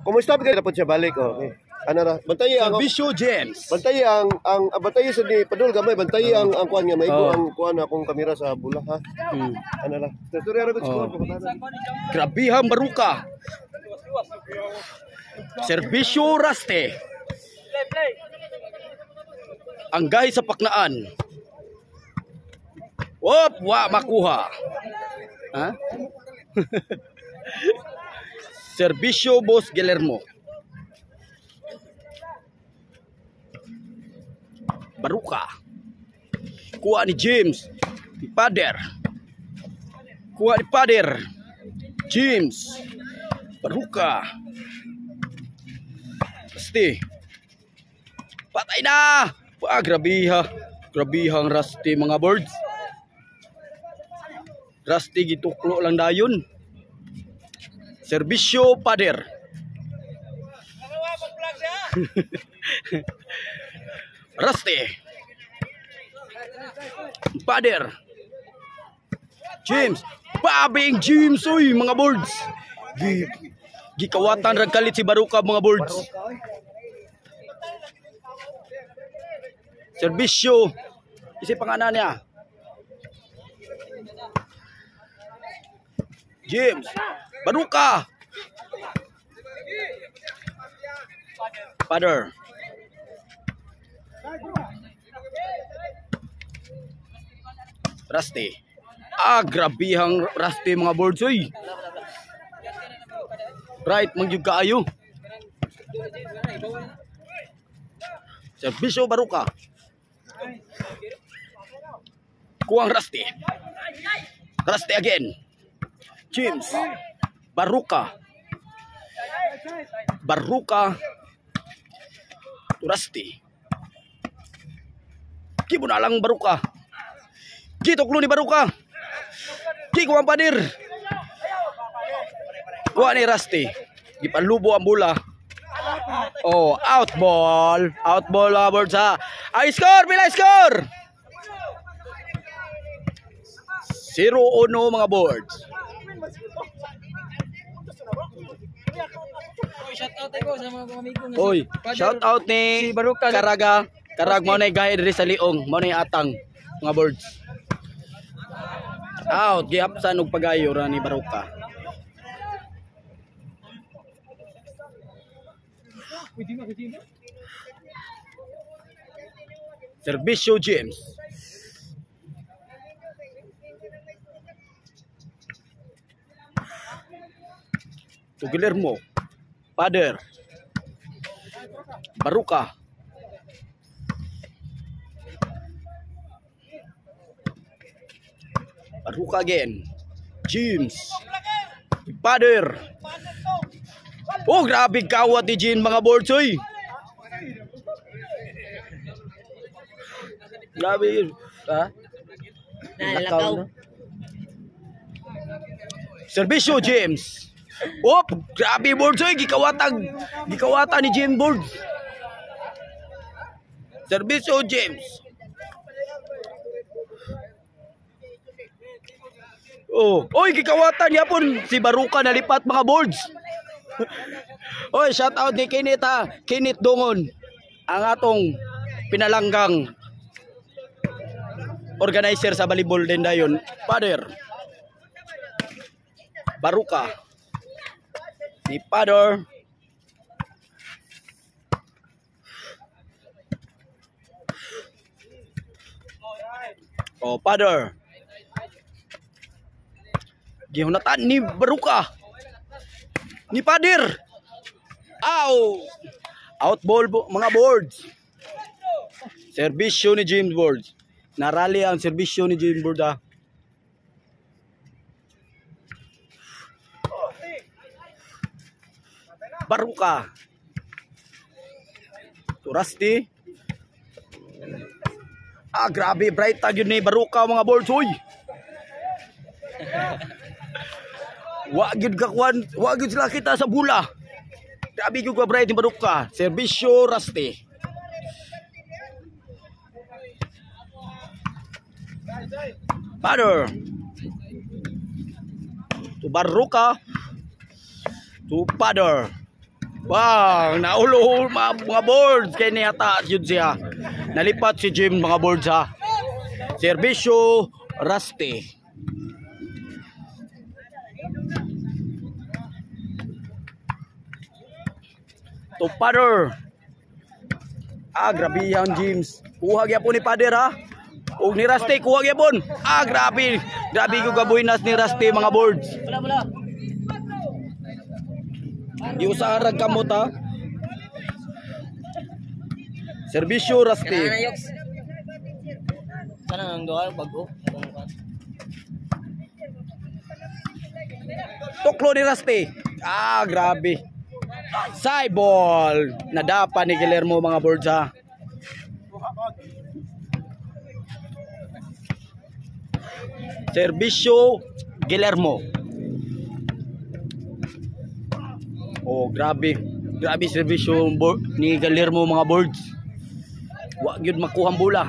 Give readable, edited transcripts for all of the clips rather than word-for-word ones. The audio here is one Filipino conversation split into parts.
Kumusta ba dapat siya balik okay. Ano ra? Bantay ang Servisyo James. Bantay ang bantay sa ni Padul gamay bantay ang kuan nga maigo ang kuan akong kamera sa bula ha. Ano ra? Storya ra ba score Grabihang Baruka. Servisyo Raste. Ang gahi sa paknaan. Wop, wa makuha. Ha? Servisyo Boss Guillermo. Baruka. Kuha ni James. Ni Pader. Kuha ni Pader. James. Baruka. Pasti. Patay na. Wah, grabiha. Grabihang Rusty mga birds. Rusty gituklo lang dayon. Servisyo Pader. Rusty. Pader. James. Babing James oy mga birds. Gikawatan rag kalit si Baruka mga birds. Servisyo. Isi pangalan niya. James. Baruka. Pader. Rusty. Grabihang Rusty mga birds oy. Right, mangyug kaayo. Servisyo Baruka. Kuang Rusty. Rusty again. James. Baruka. Baruka. Rusty. Kibo na lang Baruka. Gituklo ni Baruka. Gigo ang Pader. Kuha ni Rusty. Gipanlubo ang bola. Oh, out ball. Out ball birds ha. Ay score, bila score. 0-1 mga birds. Oy, shout out ni Baruka Karaga. Karag mo na gahid ri sa liong, mo na atang mga birds. Out, gihapsan og pagayo ra ni Baruka. Servisyo James. Guillermo. Pader. Baruka. Baruka again. James. Pader. Oh, grabe kawat ni Jean mga boards oy. Grabe yun. Ha? Nalakaw. Servisyo James. Oh, grabe boards oy. Gikawatan ni Jean boards. Servisyo James. Oh, oy gikawatan yapon si Baruka nalipat mga boards. Oy, shout out ni Kinit ha. Kinit Dungon. Ang atong pinalanggang organizer sa volleyball din dayon. Pader. Baruka. Ni Pader. Oh, Pader. Gihunatan ni Baruka. Ni Pader. Ow! Out ball mga boards. Servisyo ni James Boards. Narali ang servisyo ni James Boards ha. Baruka. Rusty. Grabe bright tag yun ni Baruka mga boards hoy. Wagid kakwan, wagid sila kita sa bula. Grabe yung bright ni Baruka. Servisyo Rusty. Pader. To Baruka. To Pader. Wow, naulo mga boards kay niyata yun siya. Nalipat si Jim mga boards ha. Servisyo Rusty. To Pader. Grabe yan James. Kuha gyapon ni Pader ha. Og ni Rusty kuha gyapon. Grabe. Grabe ko gabuinas ni Rusty mga boards. Di usarag kamot ha. Servisyo Rusty. Sana nang doal bago. Tuklo ni Rusty. Grabe. Side ball. Nadapa ni Guillermo mga boards ha. Servisyo Guillermo. Grabe. Grabe servisyo ni Guillermo mga boards. Wa gyud makuha ang bola.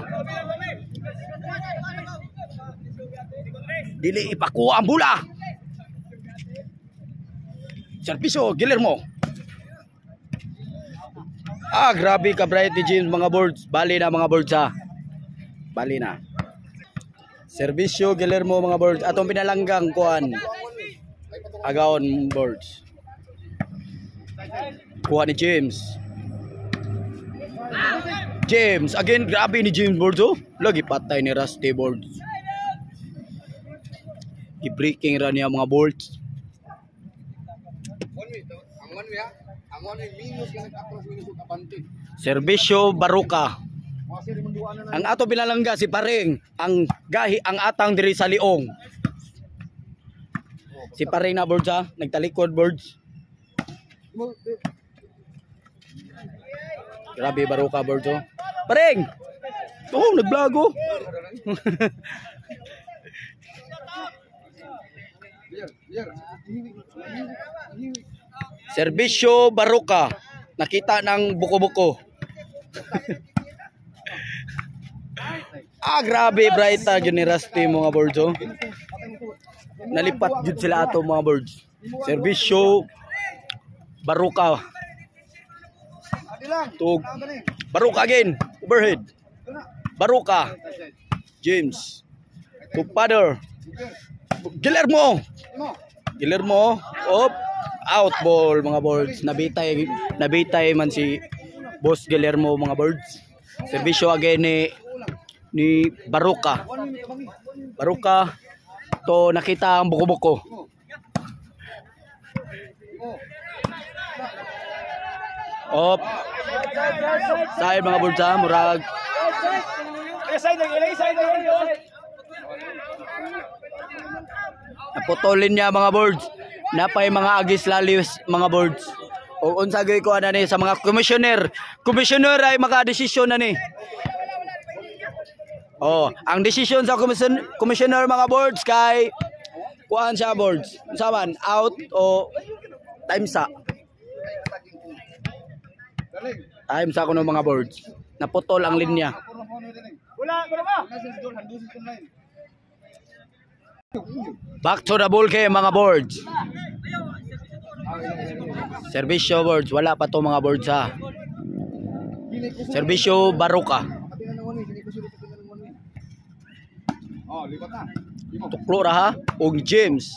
Dili ipakuha ang bola. Servisyo Guillermo. Grabe ka bright ni James mga boards. Bali na mga boards ha. Bali na. Servisyo Guillermo mga boards. Atong pinalanggang kuan. Agaon boards. Kuha ni James. James again, grabe ni James boards oh. Lagi patay ni Rusty boards. I-breaking ra niya mga boards. Servisyo Baruka. Ang ato binalangga si Paring, ang gahi ang atang diri sa Liong. Si Paring na boards ha, nagtalikod boards. Grabe Baruka boards oh. Paring. Nag-vlog oh. Servisyo Baruka. Nakita ng buko-buko. Grabe bright yun ni Rusty mga boards oh. Nalipat jud sila ato mga boards. Servisyo Baruka. Tug Baruka again. Overhead. Baruka. James. To Pader. Guillermo. Out ball mga boards. Nabitay man si Boss Guillermo mga boards. Servisyo again ni Baruka. Baruka to nakita ang buko-buko. Side mga boards ha, murag. Naputolin niya mga boards. Napay mga agis lalis mga boards. O unsa gyud ko ana ni sa mga commissioner. Commissioner ay makadesisyon na ni. Ang desisyon sa commissioner mga boards kay kuan siya boards. Unsa man out o time sa. Time sa kuno mga boards. Naputol ang linya. Back to the ball kay mga boards. Servisyo boards, wala pa to mga boards ha. Servisyo Baruka. Tuklo ra ha og James.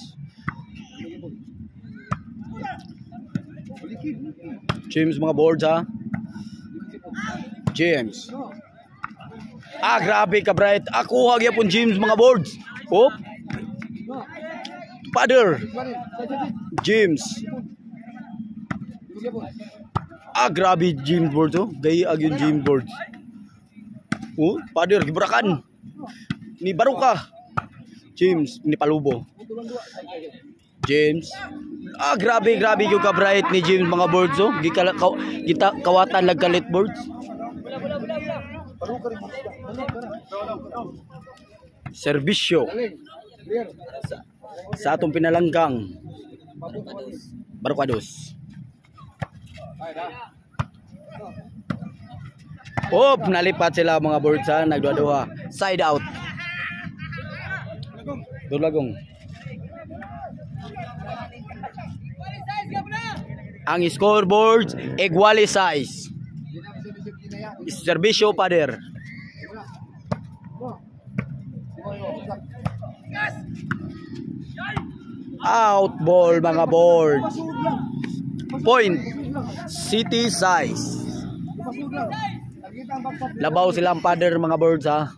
James mga boards ha. James. Grabe ka bright. Ako hagyapon James mga boards. Pader. James. Grabe James boards oh. Gay agyon James boards. Pader gibrakan. Ni Baruka. James ni Palubo. James. Grabe yung ka-bright ni James mga boards oh. Kita kawatan nagkalit boards. Servisyo. Sa atong pinalanggang Barukados. Nalipat sila mga boards ha, nagduha-duha. Side out. Dulagong. Ang scoreboard equalize. Serbisyo pader. Out ball mga boards. Point. City size. Labaw silang pader mga boards ha.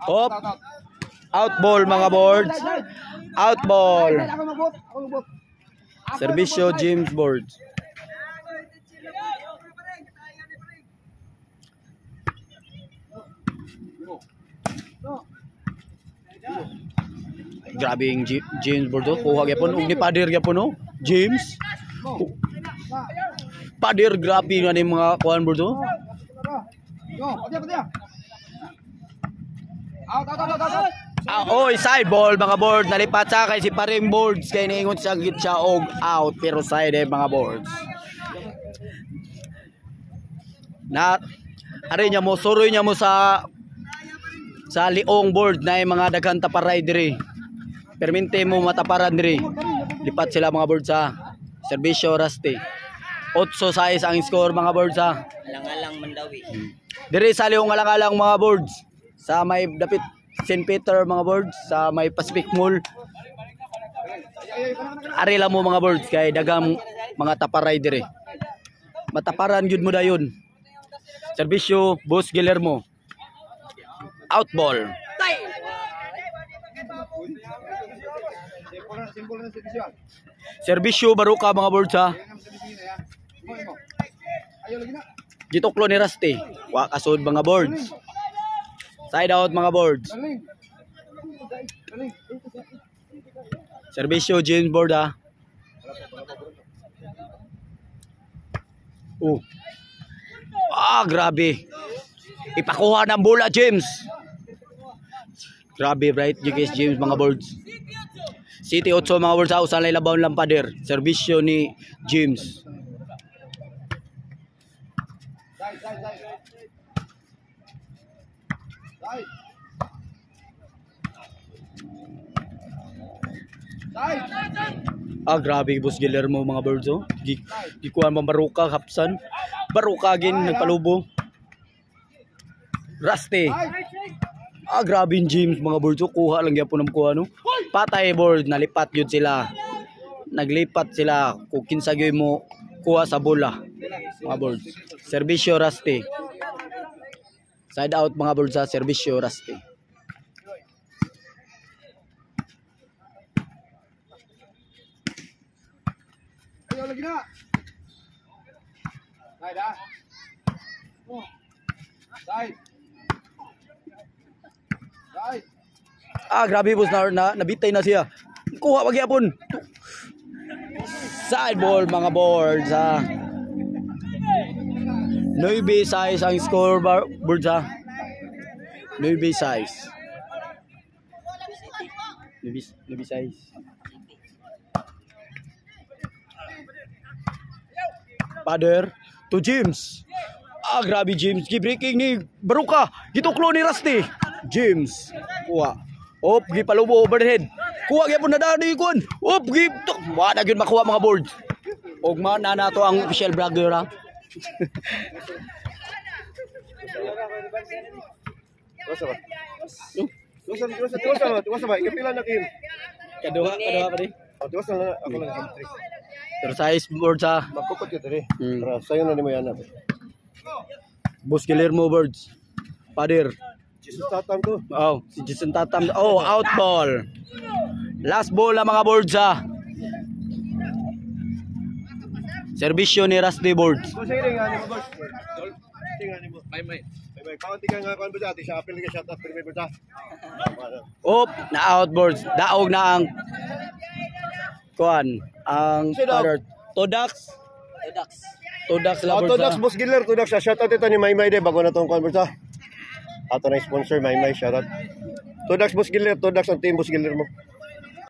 Hop. Out ball mga boards. Out ball. Serbisyo James boards. Grabe yung James board oh. Kuha gyapon og ni pader gyapon oh. James. Pader grabe nga ni mga kuan board oh. Oy, side ball mga board. Nalipat sa kay si paring boards kay niingon siya gid siya og out pero side mga boards. Na ari nya mo suroy nya mo sa liong board na yung mga daghan taparay diri. Permente mo mataparan diri. Lipat sila mga boards sa serbisyo Rusty. 8-6 ang score mga boards ha. Alang-alang Mandawi. Diri sa liong alang-alang mga boards. Sa may dapit St. Peter mga boards, sa may Pacific Mall. Ari lang mo mga boards kay dagang mga taparay dire. Mataparan gyud mo dayon. Serbisyo Boss Guillermo. Out ball. Serbisyo Baruka mga boards ha. Gituklo ni Rusty. Wa kasud mga boards. Side out mga boards. Serbisyo James board ha. Oh. Grabe. Ipakuha ng bola James. Grabe right GKS James mga boards. City 8 mga boards ha. Usan labaw lang pader. Serbisyo ni James. Grabe Boss Guillermo mga birds oh. Gikuan man Baruka Hapsan. Baruka gin nagpalubo. Rusty. Grabe yung James mga birds oh. Kuha lang gyapon ng kuha no. Patay board nalipat yun sila. Naglipat sila kung kinsa gyud mo kuha sa bola. Mga birds. Serbisyo Rusty. Side out mga birds sa serbisyo Rusty. Ayo lagi na. Side ah. Side. Side. Grabe boss nabitay na siya. Kuha pag yapon. Side ball mga boards ha. 9 size ang score boards ha. 9 size. 9 size. Pader to James. Grabe James. Gi-breaking ni Baruka. Gituklo ni Rusty. James. Kuha. Op, gipalubo overhead. Kuha gyapon na dani kun. Op, gitok. Wa na gyud makuha mga boards. Og man na nato ang official vlogger ha. Tuwas ba? Kapila na kim. Kaduha pa di. Tuwas na ako lang kim. Pero size boards ha. Magkupot yun diri. Para sayo na ni mo yan. Boss Guillermo boards. Pader. Jesus Tatam to. Si Jason Tatam. Out ball. Last ball na mga boards ha. Serbisyo ni Rusty boards. Sige nga ni mo boss. Sige nga ni mo. May. Kaunti ka nga kuan ba dati sa apel ka shot at premier ba. Na out boards. Daog na ang kuan. Ang pader. Todax Todax Boss Giller, Todax shout out ito ni Maymay de bago na tong kuan ba. Ato na sponsor Maymay shout out. Todax Boss Giller, Todax ang team Boss Giller mo.